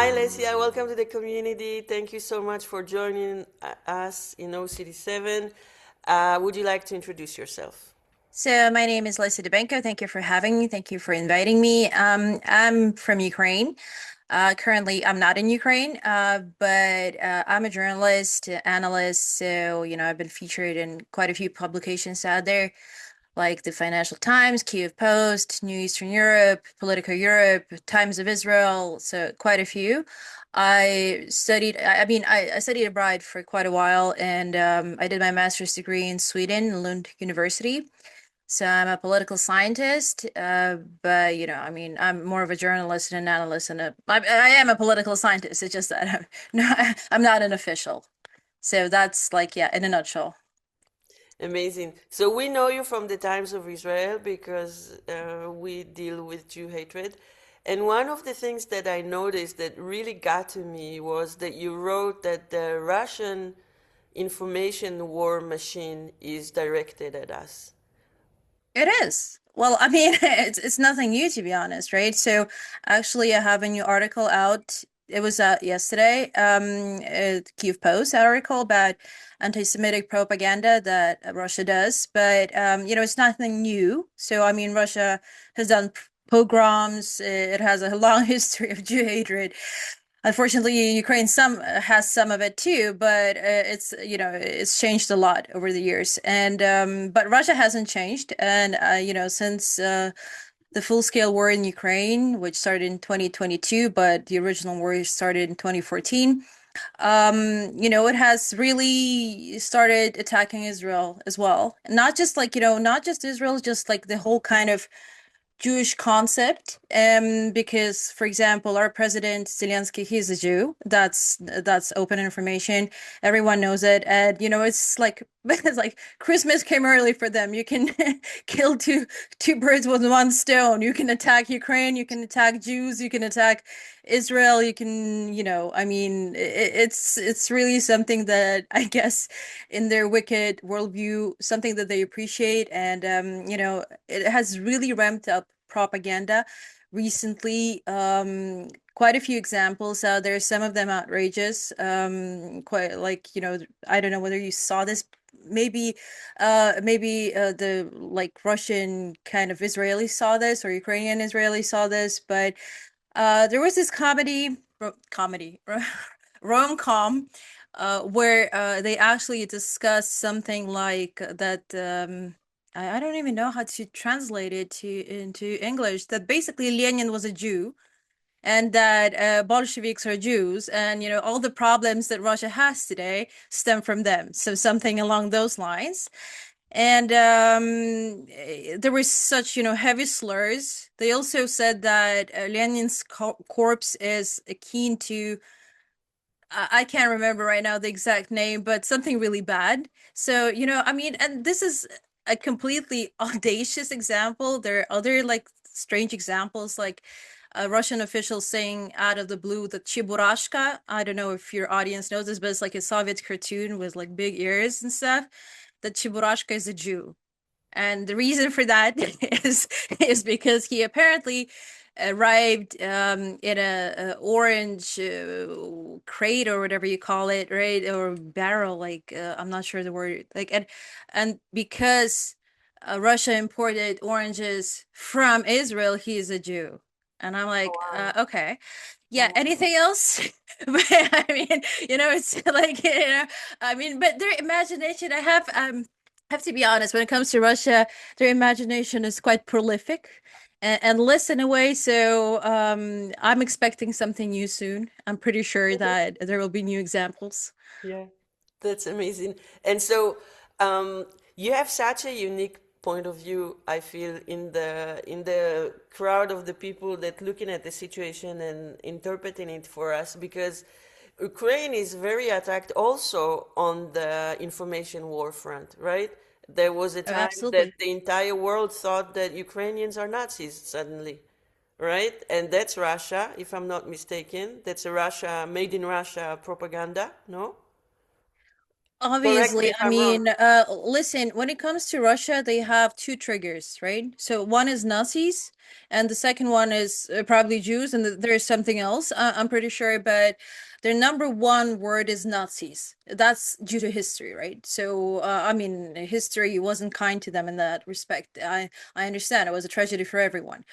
Hi, Lesia. Welcome to the community. Thank you so much for joining us in OCT7. Would you like to introduce yourself? So my name is Lesia Dubenko. Thank you for having me. Thank you for inviting me. I'm from Ukraine. Currently, I'm not in Ukraine, but I'm a journalist, analyst. So, I've been featured in quite a few publications out there, like the Financial Times, Kyiv Post, New Eastern Europe, Politico Europe, Times of Israel. So quite a few. I studied abroad for quite a while, and I did my master's degree in Sweden, Lund University. So I'm a political scientist, but I'm more of a journalist and an analyst, and I am a political scientist. It's just that no, I'm not an official. So that's like, yeah, in a nutshell. Amazing. So we know you from the Times of Israel because we deal with Jew hatred. And one of the things that I noticed that really got to me was that you wrote that the Russian information war machine is directed at us. It is. Well, I mean, it's nothing new to be honest, right? So actually, I have a new article out. It was out yesterday. Kyiv Post article about anti-Semitic propaganda that Russia does, but it's nothing new. So I mean, Russia has done pogroms. It has a long history of Jew hatred. Unfortunately, Ukraine some has some of it too, but it's changed a lot over the years. And but Russia hasn't changed, and since the full-scale war in Ukraine, which started in 2022, but the original war started in 2014. It has really started attacking Israel as well. Not just not just Israel, just like the whole kind of Jewish concept. Because, for example, our president Zelensky, he's a Jew. That's open information. Everyone knows it, and it's like it's like Christmas came early for them. You can kill two birds with one stone. You can attack Ukraine. You can attack Jews. You can attack Israel. You can, I mean, it's really something that I guess in their wicked worldview, something that they appreciate, and it has really ramped up propaganda recently. Quite a few examples out there, some of them outrageous. Quite like, I don't know whether you saw this. Maybe the like Russian kind of Israeli saw this or Ukrainian Israeli saw this, but there was this comedy rom-com where they actually discussed something like that. I don't even know how to translate it to into English. That basically Lenin was a Jew, and that Bolsheviks are Jews, and all the problems that Russia has today stem from them. So something along those lines. And there were such, heavy slurs. They also said that Lenin's corpse is akin to I can't remember right now the exact name, but something really bad. So, I mean, and this is a completely audacious example. There are other like strange examples, like a Russian official saying out of the blue that Chiburashka, I don't know if your audience knows this, but it's like a Soviet cartoon with like big ears and stuff, that Chiburashka is a Jew. And the reason for that is because he apparently arrived in a orange crate or whatever you call it, right? Or barrel, like I'm not sure the word. Like and because Russia imported oranges from Israel, he is a Jew. And I'm Oh, like, wow. okay, yeah. Oh, Anything else? But I mean, it's like I mean, but their imagination. I have to be honest, when it comes to Russia, their imagination is quite prolific and less in a way. So I'm expecting something new soon. I'm pretty sure that there will be new examples. yeah, that's amazing. And so, you have such a unique point of view, I feel, in the crowd of the people that looking at the situation and interpreting it for us, because Ukraine is very attacked also on the information war front, right? There was a Oh, time that absolutely. the entire world thought that Ukrainians are Nazis suddenly, right? And that's Russia, if I'm not mistaken. That's a Russia, made in Russia propaganda, no? Correct me Obviously, if I I'm wrong. mean, listen, when it comes to Russia, they have two triggers, right? So one is Nazis, and the second one is probably Jews, and there's something else, I'm pretty sure, but their number one word is Nazis. That's due to history, right? So, I mean, history wasn't kind to them in that respect. I understand it was a tragedy for everyone.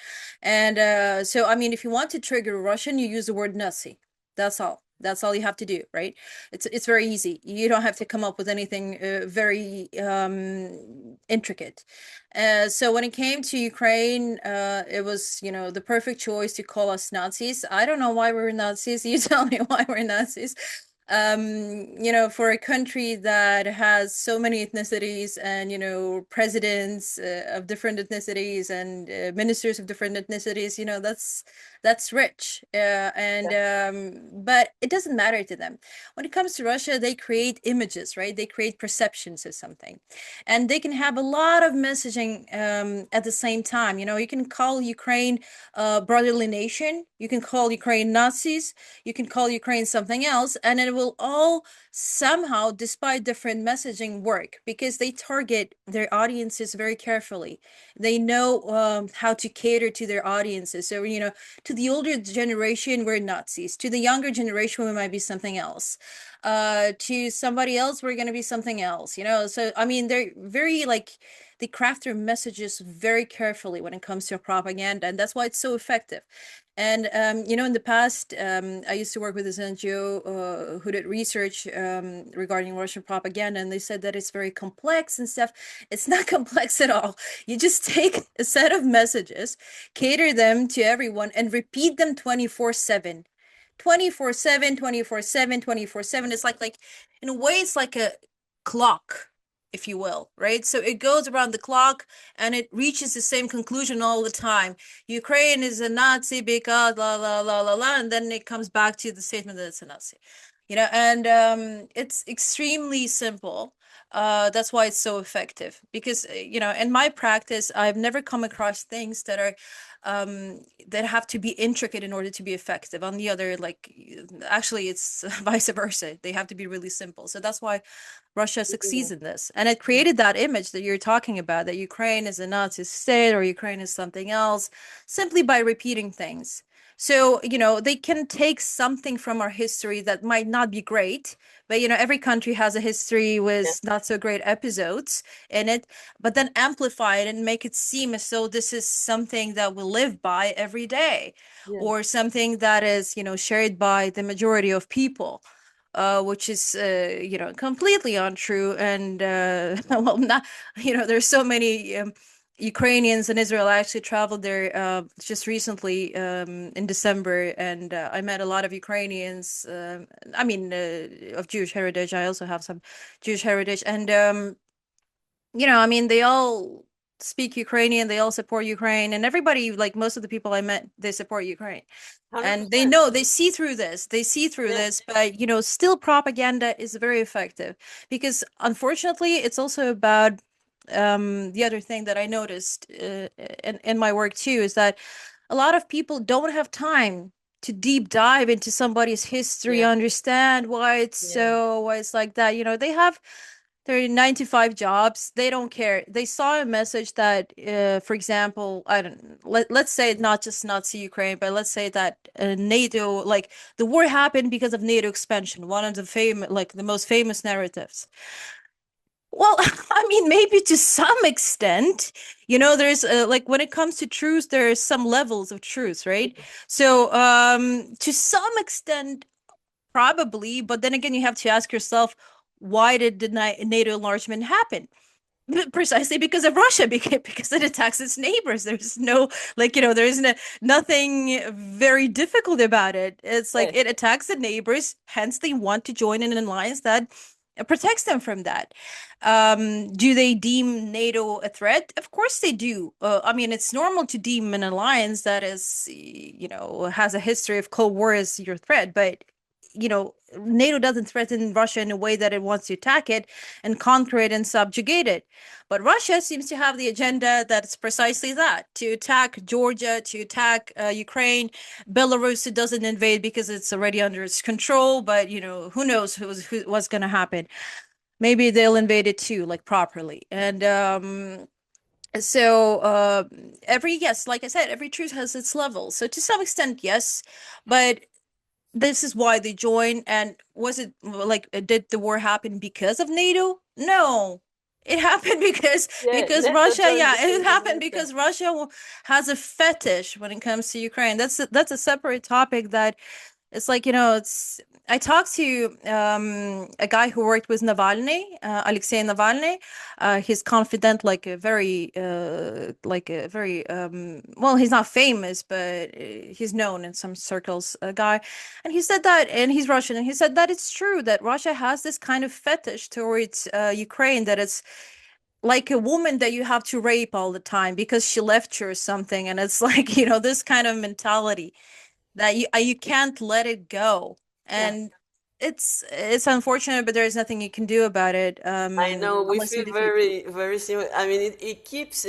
And so, I mean, if you want to trigger a Russian, you use the word Nazi. That's all. That's all you have to do, right? It's very easy. You don't have to come up with anything very intricate. So when it came to Ukraine, it was, the perfect choice to call us Nazis. I don't know why we're Nazis. You tell me why we're Nazis. For a country that has so many ethnicities and, presidents of different ethnicities and ministers of different ethnicities, that's rich. And but it doesn't matter to them. When it comes to Russia, they create images, right? They create perceptions of something, and they can have a lot of messaging at the same time. You can call Ukraine brotherly nation. You can call Ukraine Nazis. You can call Ukraine something else, and it will all somehow, despite different messaging, work because they target their audiences very carefully. They know how to cater to their audiences. So, to the older generation, we're Nazis. To the younger generation, we might be something else. To somebody else, we're going to be something else, So, I mean, they're very like, they craft their messages very carefully when it comes to propaganda, and that's why it's so effective. And in the past, I used to work with this NGO who did research regarding Russian propaganda, and they said that it's very complex and stuff. It's not complex at all. You just take a set of messages, cater them to everyone, and repeat them 24/7. 24/7, 24/7, 24/7. It's like in a way, it's like a clock, if you will, right? So it goes around the clock and it reaches the same conclusion all the time. Ukraine is a Nazi because la la la la la, and then it comes back to the statement that it's a Nazi. And it's extremely simple. That's why it's so effective because in my practice, I've never come across things that have to be intricate in order to be effective. On the other, like actually, it's vice versa. They have to be really simple. So that's why Russia succeeds in this. And it created that image that you're talking about, that Ukraine is a Nazi state or Ukraine is something else, simply by repeating things. So, they can take something from our history that might not be great, but, every country has a history Yeah, with not so great episodes in it, but then amplify it and make it seem as though this is something that we live by every day, yeah, or something that is, shared by the majority of people, which is, completely untrue. And, well, not, there's so many Ukrainians in Israel. I actually traveled there just recently in December, and I met a lot of Ukrainians. I mean, of Jewish heritage. I also have some Jewish heritage, and I mean, they all speak Ukrainian. They all support Ukraine, and everybody, like most of the people I met, they support Ukraine, and they 100%. know, they see through this. They see through Yeah, this, but still propaganda is very effective because unfortunately, it's also about the other thing that I noticed in my work too is that a lot of people don't have time to deep dive into somebody's history, yeah, understand yeah, why it's like that. They have their 9 to 5 jobs. They don't care. They saw a message that, for example, I don't, let's say not just Nazi Ukraine, but let's say that NATO, like the war happened because of NATO expansion, one of the famous, like the most famous narratives. Well, I mean, maybe to some extent, there's like when it comes to truth, there's some levels of truth, right? So, to some extent, probably, but then again, you have to ask yourself, why did the NATO enlargement happen? Precisely because of Russia, because it attacks its neighbors. There's no, like, there's nothing very difficult about it. It's like right. it attacks the neighbors, hence they want to join in an alliance that protects them from that. Do they deem NATO a threat? Of course they do. I mean, it's normal to deem an alliance that is, has a history of Cold War as your threat, but NATO doesn't threaten Russia in a way that it wants to attack it and conquer it and subjugate it. But Russia seems to have the agenda that's precisely that, to attack Georgia, to attack Ukraine. Belarus, it doesn't invade because it's already under its control, but who knows what's going to happen. maybe they'll invade it too, like properly. And so every yes, like I said, every truth has its level. So to some extent, yes, but this is why they joined. And was it like did the war happen because of NATO? No. It happened because Yeah, NATO Russia, joined yeah, because it of happened NATO. because Russia has a fetish when it comes to Ukraine. That's a separate topic that it's like, it's I talked to a guy who worked with Navalny, Alexei Navalny. He's confident, like a very well, he's not famous, but he's known in some circles, a guy. And he said that, and he's Russian, and he said that it's true that Russia has this kind of fetish towards Ukraine, that it's like a woman that you have to rape all the time because she left you or something. And it's like, this kind of mentality that you can't let it go. Yeah. And it's unfortunate, but there's nothing you can do about it, I know we unless you feel defeat. very, very similar. I mean, it keeps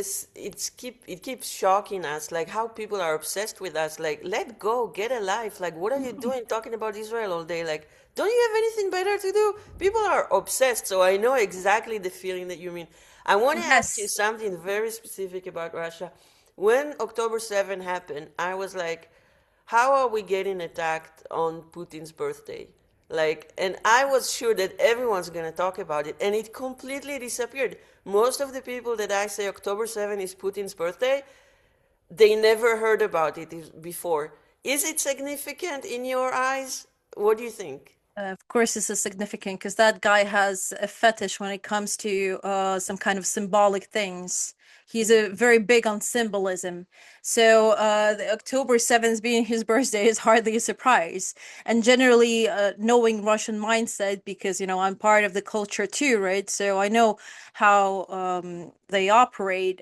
shocking us, like how people are obsessed with us. Like, let go, get a life. Like, what are you doing talking about Israel all day? Like, don't you have anything better to do? People are obsessed, so I know exactly the feeling that you mean. I want to ask you Yes. something very specific about Russia. When October 7 happened, I was like, how are we getting attacked on Putin's birthday? Like, and I was sure that everyone's going to talk about it, and it completely disappeared. Most of the people that I say October 7 is Putin's birthday, they never heard about it before. Is it significant in your eyes? What do you think? Of course, this is significant because that guy has a fetish when it comes to some kind of symbolic things. He's a very big on symbolism. So the October 7th being his birthday is hardly a surprise. And generally, knowing Russian mindset, because, I'm part of the culture too, right? So I know how they operate.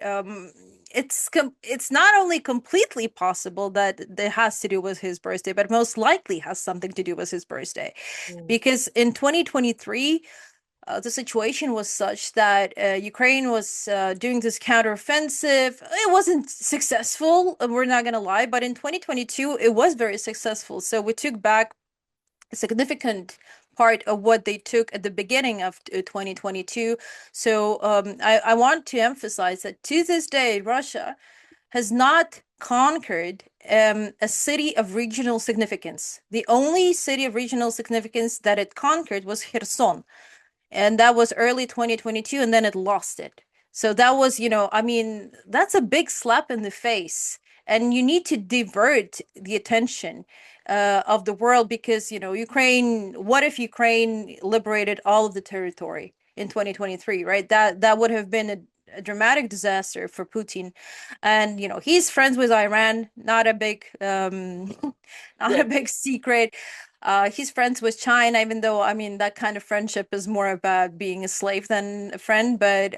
It's not only completely possible that it has to do with his birthday, but most likely has something to do with his birthday, Mm, because in 2023 the situation was such that Ukraine was doing this counteroffensive. It wasn't successful, we're not going to lie, but in 2022 it was very successful. So we took back a significant part of what they took at the beginning of 2022. So I want to emphasize that to this day, Russia has not conquered a city of regional significance. The only city of regional significance that it conquered was Kherson, and that was early 2022, and then it lost it. So that was, I mean, that's a big slap in the face, and you need to divert the attention of the world, because Ukraine, what if Ukraine liberated all of the territory in 2023, right? That would have been a dramatic disaster for Putin. And he's friends with Iran, not a big not yeah. a big secret. He's friends with China, even though, I mean, that kind of friendship is more about being a slave than a friend, but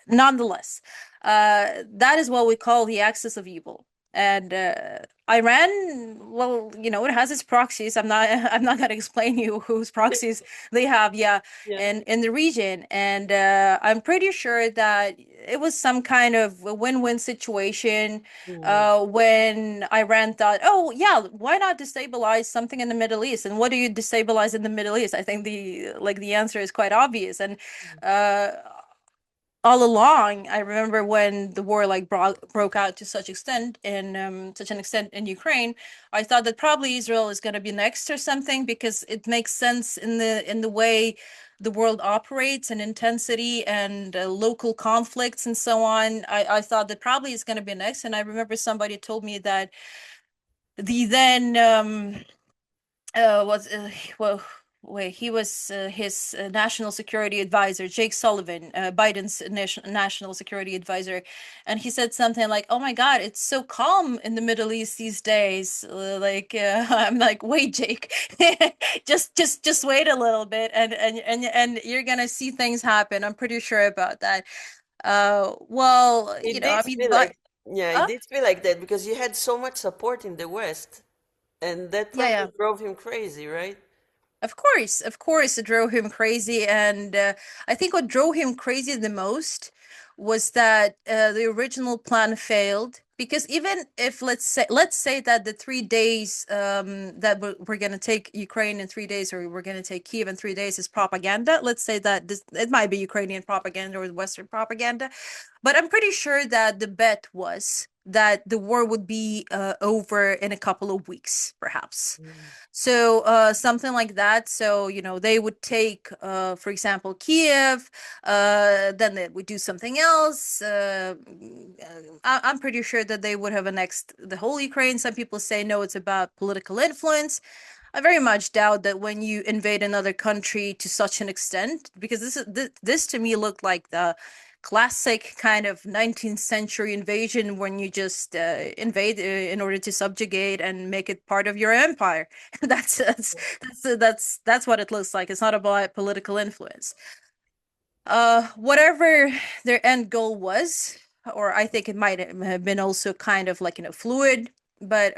nonetheless, that is what we call the axis of evil. And Iran, well, it has its proxies. I'm not gonna explain you whose proxies they have, yeah, Yeah. in the region. And I'm pretty sure that it was some kind of a win-win situation Mm, when Iran thought, oh yeah, why not destabilize something in the Middle East? And what do you destabilize in the Middle East? I think the answer is quite obvious. And uh, all along, I remember when the war like broke out to such an extent in Ukraine, I thought that probably Israel is going to be next or something, because it makes sense in the way the world operates and intensity and local conflicts and so on. I thought that probably it's going to be next, and I remember somebody told me that the then was well wait he was his national security advisor, Jake Sullivan, Biden's national security advisor, and he said something like, oh my god, it's so calm in the Middle East these days. I'm like, wait, Jake, just wait a little bit, and you're gonna see things happen. I'm pretty sure about that. Well, it I did mean, feel but like, yeah, it did feel like that because you had so much support in the West, and that yeah, probably yeah. drove him crazy, right? Of course, it drove him crazy. And I think what drove him crazy the most was that the original plan failed. because even if let's say that the 3 days that we're going to take Ukraine in 3 days, or we're going to take Kiev in 3 days, is propaganda. Let's say that this, it might be Ukrainian propaganda or Western propaganda, but I'm pretty sure that the bet was that the war would be over in a couple of weeks, perhaps. Mm. So something like that. So, they would take, for example, Kiev, then they would do something else. I'm pretty sure that they would have annexed the whole Ukraine. Some people say no, it's about political influence. I very much doubt that when you invade another country to such an extent, because this to me looked like the classic kind of 19th century invasion, when you just invade in order to subjugate and make it part of your empire. That's what it looks like. It's not about political influence. Whatever their end goal was, or I think it might have been also kind of like, fluid, but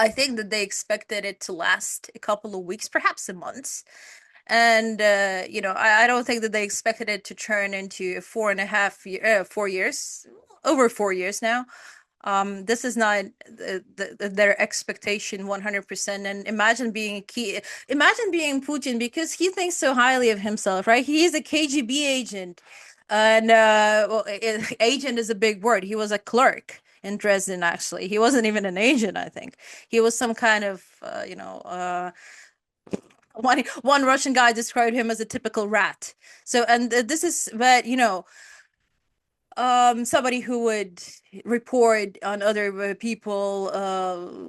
I think that they expected it to last a couple of weeks, perhaps a month. And I don't think that they expected it to turn into 4.5 4 years, over 4 years now. This is not their expectation 100%. And imagine being Putin, because he thinks so highly of himself, right? He is a KGB agent, and well, agent is a big word. He was a clerk in Dresden. Actually, he wasn't even an agent. I think he was some kind of one Russian guy described him as a typical rat. So, and this is, but somebody who would report on other people,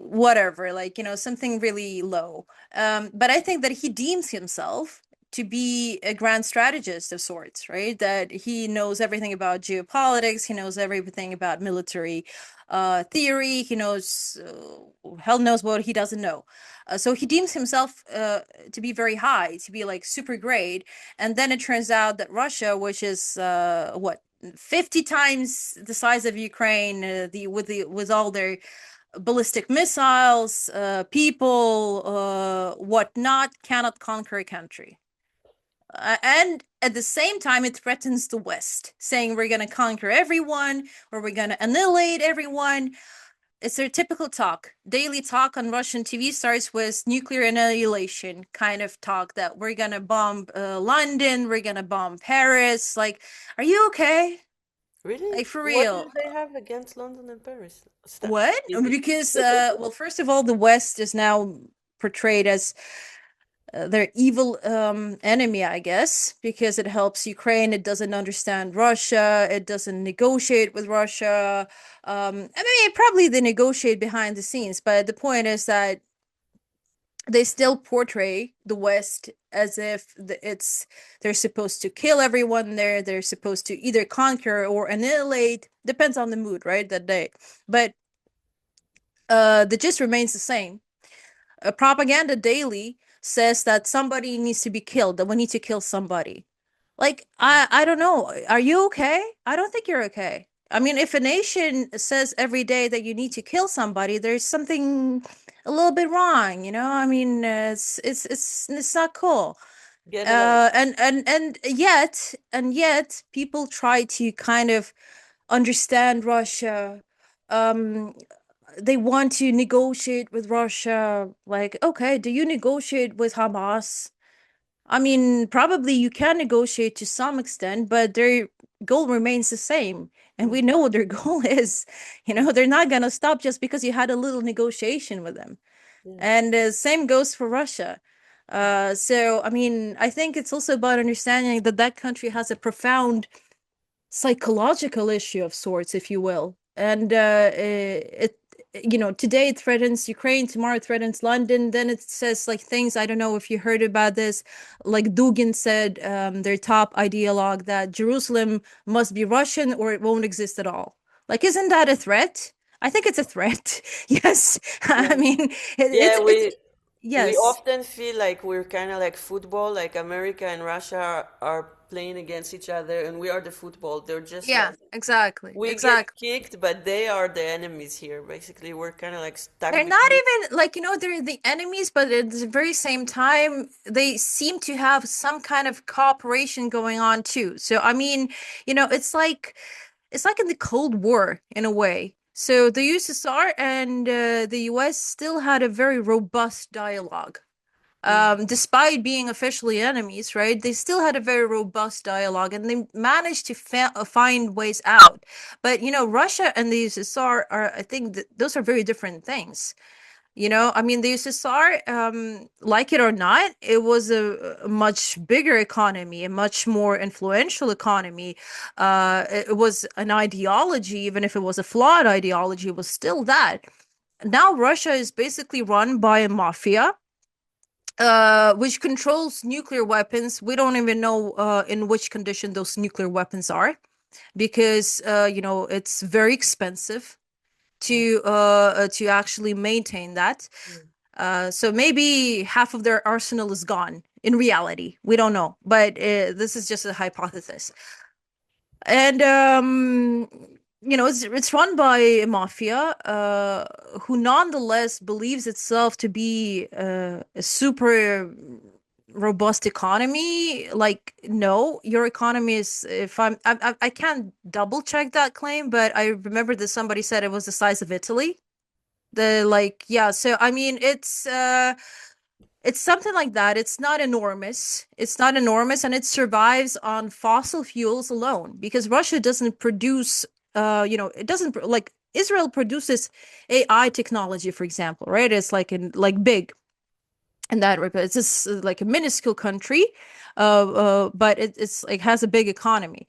whatever, like, something really low. But I think that he deems himself to be a grand strategist of sorts, right? That he knows everything about geopolitics, he knows everything about military theory, he knows, hell knows what he doesn't know. So he deems himself to be very high, to be like super great. And then it turns out that Russia, which is what, 50 times the size of Ukraine, with all their ballistic missiles, people, whatnot, cannot conquer a country. And at the same time, it threatens the West, saying we're going to conquer everyone, or we're going to annihilate everyone. It's their typical talk. Daily talk on Russian TV starts with nuclear annihilation kind of talk, that we're going to bomb London, we're going to bomb Paris. Like, are you okay? Really? Like, for What do real. they have against London and Paris? Stop. What? Because, well, first of all, the West is now portrayed as their evil enemy, I guess, because it helps Ukraine. It doesn't understand Russia. It doesn't negotiate with Russia. I mean, probably they negotiate behind the scenes, but the point is that they still portray the West as if they're supposed to kill everyone there. They're supposed to either conquer or annihilate. Depends on the mood, right? That day, but the gist remains the same. Propaganda daily says that somebody needs to be killed, that we need to kill somebody. Like, I don't know. Are you okay? I don't think you're okay. I mean, if a nation says every day that you need to kill somebody, there's something a little bit wrong, you know? I mean, it's not cool. Get a life. And yet people try to kind of understand Russia. Um, they want to negotiate with Russia. Like, okay, do you negotiate with Hamas? I mean, probably you can negotiate to some extent, but their goal remains the same. And we Mm, know what their goal is. mm, They're not going to stop just because you had a little negotiation with them. yeah. And same goes for Russia. So, I mean, I think it's also about understanding that that country has a profound psychological issue of sorts, if you will. And today it threatens Ukraine, tomorrow it threatens London. Then it says like things, I don't know if you heard about this. Like Dugin said, their top ideologue, that Jerusalem must be Russian or it won't exist at all. Like, isn't that a threat? I think it's a threat. Yes. I Yeah. mean, Yeah, it's we yes. often feel like we're kind of like football, like America and Russia are playing against each other, and we are the football. They're just Yeah, like exactly. we get Exactly. kicked, but they are the enemies here. Basically, we're kind of like stuck They're not between. even like, they're the enemies, but at the very same time, they seem to have some kind of cooperation going on too. So, I mean, it's like it's like in the Cold War in a way. So the USSR and the US still had a very robust dialogue. Mm, Despite being officially enemies, right? They still had a very robust dialogue and they managed to find ways out. But, Russia and the USSR are, I think, those are very different things. I mean, the USSR, like it or not, it was a much bigger economy, a much more influential economy. It was an ideology, even if it was a flawed ideology, it was still that. Now Russia is basically run by a mafia, which controls nuclear weapons. We don't even know in which condition those nuclear weapons are, because it's very expensive yeah, to actually maintain that. yeah. So maybe half of their arsenal is gone. In reality, we don't know, but this is just a hypothesis. And it's run by a mafia who nonetheless believes itself to be a super robust economy. Like, no, your economy is, if I can't double check that claim, but I remember that somebody said it was the size of Italy. The like, yeah, so I mean, it's something like that. It's not enormous. It's not enormous, and it survives on fossil fuels alone because Russia doesn't produce, it doesn't, like, Israel produces AI technology, for example, right? It's like big in that regard. It's just like a minuscule country, but it's like has a big economy.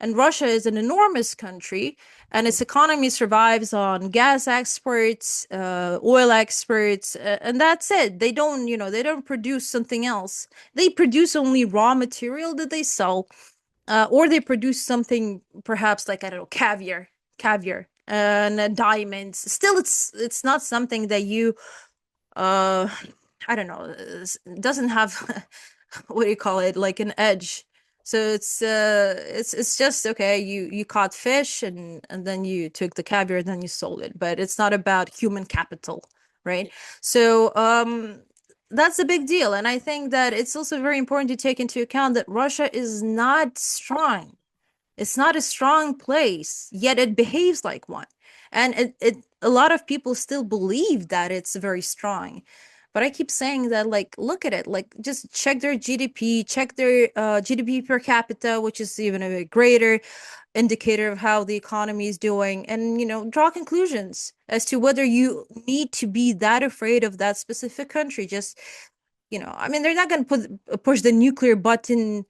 And Russia is an enormous country, and its economy survives on gas exports, oil exports, and that's it. They don't produce something else. They produce only raw material that they sell, or they produce something perhaps like, I don't know, caviar, and diamonds. Still, it's not something that you uh I don't know, doesn't have what do you call it, like an edge. So it's just okay, you caught fish and then you took the caviar and then you sold it, but it's not about human capital, right? So that's a big deal, and I think that it's also very important to take into account that Russia is not strong. It's not a strong place, yet it behaves like one. And it a lot of people still believe that it's very strong. But I keep saying that, like, look at it, like, just check their GDP, check their GDP per capita, which is even a greater indicator of how the economy is doing, and, draw conclusions as to whether you need to be that afraid of that specific country. Just, I mean, they're not going to push the nuclear button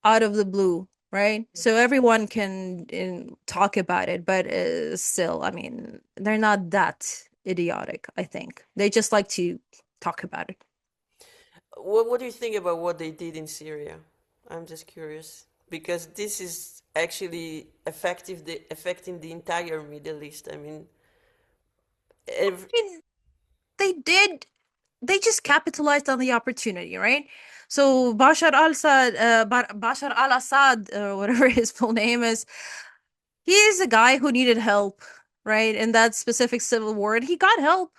out of the blue, right? So everyone can talk about it, but still, I mean, they're not that idiotic, I think. They just like to talk about it. What do you think about what they did in Syria? I'm just curious because this is actually affecting the entire Middle East. I mean, I mean, they did, they just capitalized on the opportunity, right? So Bashar al-Assad, whatever his full name is, he is a guy who needed help, right? In that specific civil war, and he got help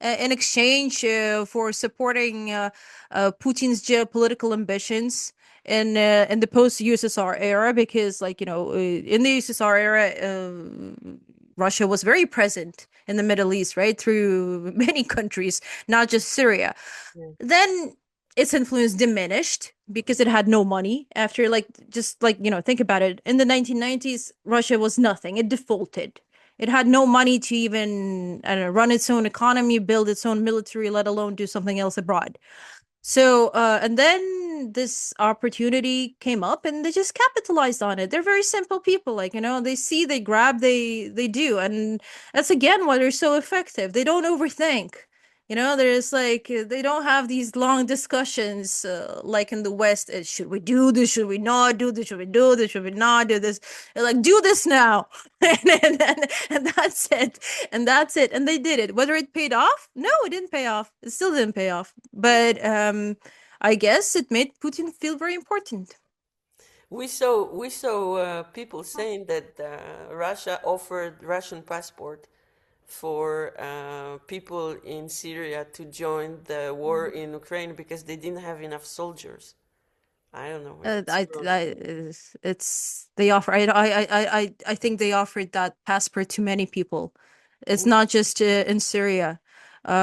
in exchange for supporting Putin's geopolitical ambitions in the post-USSR era, because, like, in the USSR era, Russia was very present in the Middle East, right, through many countries, not just Syria. yeah, Then its influence diminished because it had no money after, like, just like, think about it. In the 1990s, Russia was nothing. It defaulted. It had no money to even, I don't know, run its own economy, build its own military, let alone do something else abroad. So, and then this opportunity came up and they just capitalized on it. They're very simple people. Like, they see, they grab, they do. And that's again why they're so effective. They don't overthink. There's like, they don't have these long discussions like in the West. Should we do this? Should we not do this? Should we do this? Should we not do this? They're like, do this now. And that's it. And that's it. And they did it. Whether it paid off? No, it didn't pay off. It still didn't pay off. But I guess it made Putin feel very important. we saw people saying that Russia offered Russian passport for people in Syria to join the war in Ukraine because they didn't have enough soldiers. I don't know if it's true. It's they offer. I think they offered that passport to many people. It's Mm, not just in Syria.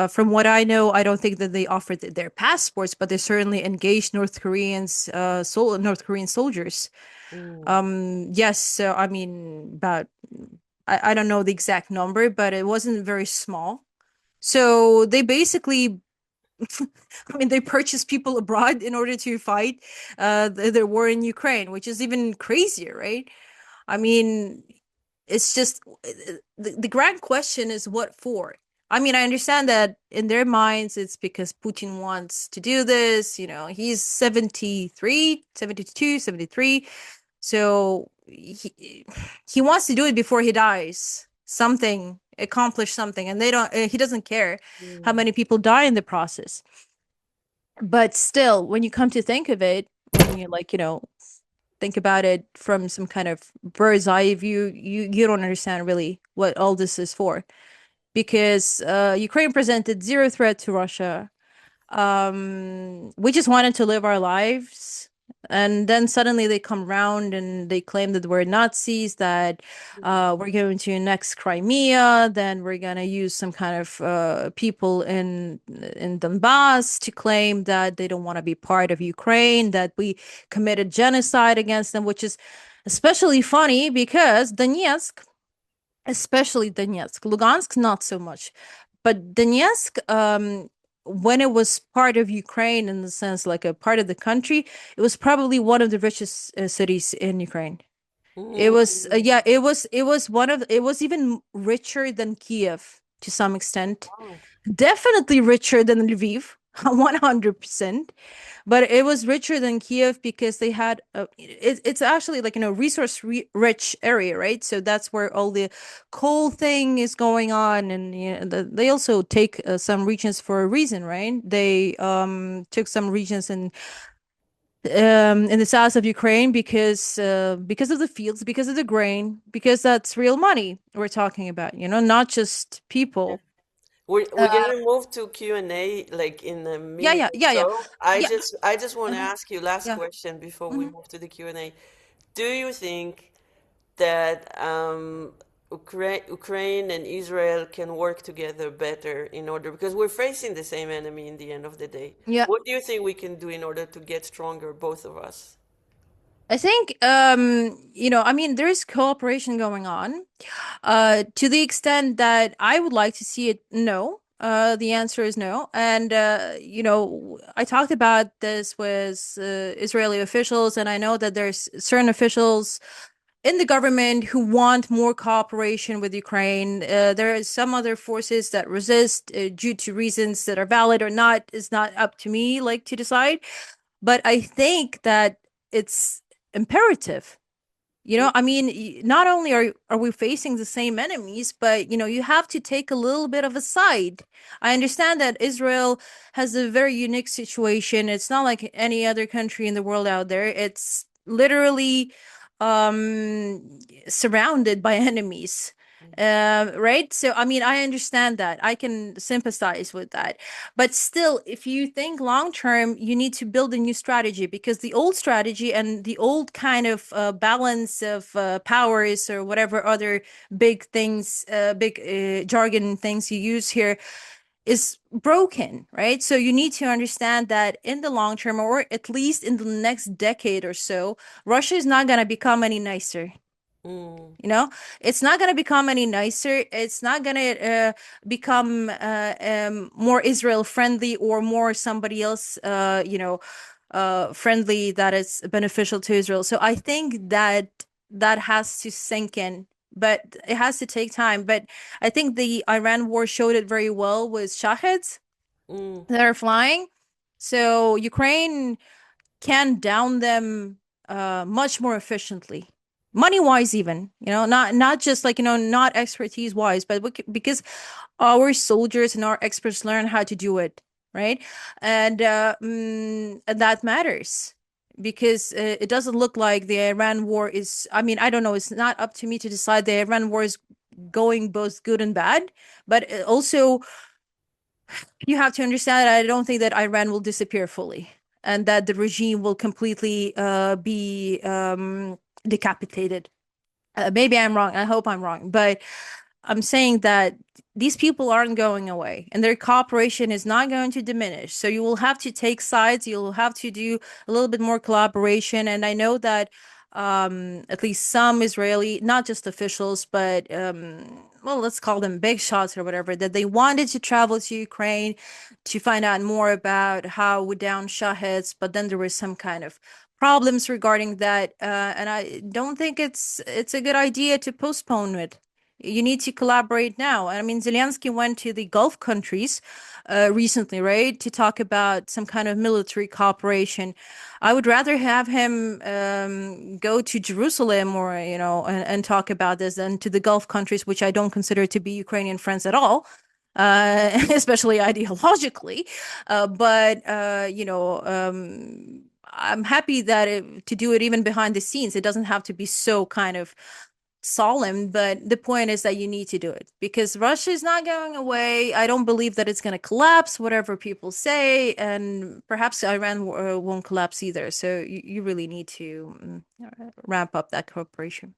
From what I know, I don't think that they offered their passports, but they certainly engaged North Korean soldiers. mm, Yes, so I mean, about I don't know the exact number, but it wasn't very small. So they basically, I mean, they purchased people abroad in order to fight their war in Ukraine, which is even crazier, right? I mean, it's just the grand question is what for? I mean, I understand that in their minds, it's because Putin wants to do this. He's 73, 72, 73. So he wants to do it before he dies. Accomplish something. And he doesn't care how mm, many people die in the process. But still, when you come to think of it, when you think about it from some kind of bird's eye view, you don't understand really what all this is for. Because Ukraine presented zero threat to Russia. We just wanted to live our lives. And then suddenly they come around and they claim that we're Nazis, that we're going to annex Crimea, then we're going to use some kind of people in Donbass to claim that they don't want to be part of Ukraine, that we committed genocide against them, which is especially funny because especially Donetsk, Lugansk, not so much. But Donetsk, when it was part of Ukraine, in the sense like a part of the country, it was probably one of the richest cities in Ukraine. It was, mm. yeah, it was even richer than Kiev to some extent. Wow. Definitely richer than Lviv, 100%. But it was richer than Kiev because they had it's actually like rich area, right? So that's where all the coal thing is going on, and they also take some regions for a reason, right? They took some regions in the south of Ukraine because of the fields, because of the grain, because that's real money we're talking about, not just Yeah. people. We're gonna move to Q&A like in a Yeah, minute yeah, or yeah, yeah, so. I yeah. just I just want to Mhm, ask you last yeah. question before we Mhm. move to the Q&A. Do you think that Ukraine and Israel can work together better in order, because we're facing the same enemy in the end of the day. Yeah. What do you think we can do in order to get stronger, both of us? I think I mean there's cooperation going on. To the extent that I would like to see it, no. The answer is no. And I talked about this with Israeli officials, and I know that there's certain officials in the government who want more cooperation with Ukraine. There are some other forces that resist due to reasons that are valid or not. Is not up to me, like, to decide. But I think that it's imperative. I mean, not only are we facing the same enemies, but you have to take a little bit of a side. I understand that Israel has a very unique situation. It's not like any other country in the world out there. It's literally surrounded by enemies. Right? So, I mean, I understand that. I can sympathize with that. But still, if you think long term, you need to build a new strategy, because the old strategy and the old kind of balance of powers, or whatever other big jargon things you use here, is broken, right? So you need to understand that in the long term, or at least in the next decade or so, Russia is not going to become any nicer. Mm, You know, it's not going to become any nicer. It's not going to become more Israel friendly, or more somebody else, friendly, that is beneficial to Israel. So I think that that has to sink in, but it has to take time. But I think the Iran war showed it very well with Shaheds mm, that are flying. So Ukraine can down them much more efficiently, money wise, even, not just like, not expertise wise, but because our soldiers and our experts learn how to do it, right? And that matters, because it doesn't look like the Iran war is, I mean, I don't know, it's not up to me to decide the Iran war is going both good and bad. But also, you have to understand that I don't think that Iran will disappear fully. and that the regime will completely be decapitated. Maybe I'm wrong. I hope I'm wrong, but I'm saying that these people aren't going away and their cooperation is not going to diminish. So you will have to take sides. You'll have to do a little bit more collaboration. And I know that at least some Israeli, not just officials, but well, let's call them big shots or whatever, that they wanted to travel to Ukraine to find out more about how we down Shaheds, but then there was some kind of problems regarding that, and I don't think it's a good idea to postpone it. You need to collaborate now. I mean, Zelensky went to the Gulf countries recently, right, to talk about some kind of military cooperation. I would rather have him go to Jerusalem or, and talk about this than to the Gulf countries, which I don't consider to be Ukrainian friends at all. Especially ideologically, but I'm happy that to do it even behind the scenes. It doesn't have to be so kind of solemn, but the point is that you need to do it because Russia is not going away. I don't believe that it's going to collapse, whatever people say, and perhaps Iran won't collapse either. So you really need to ramp up that cooperation.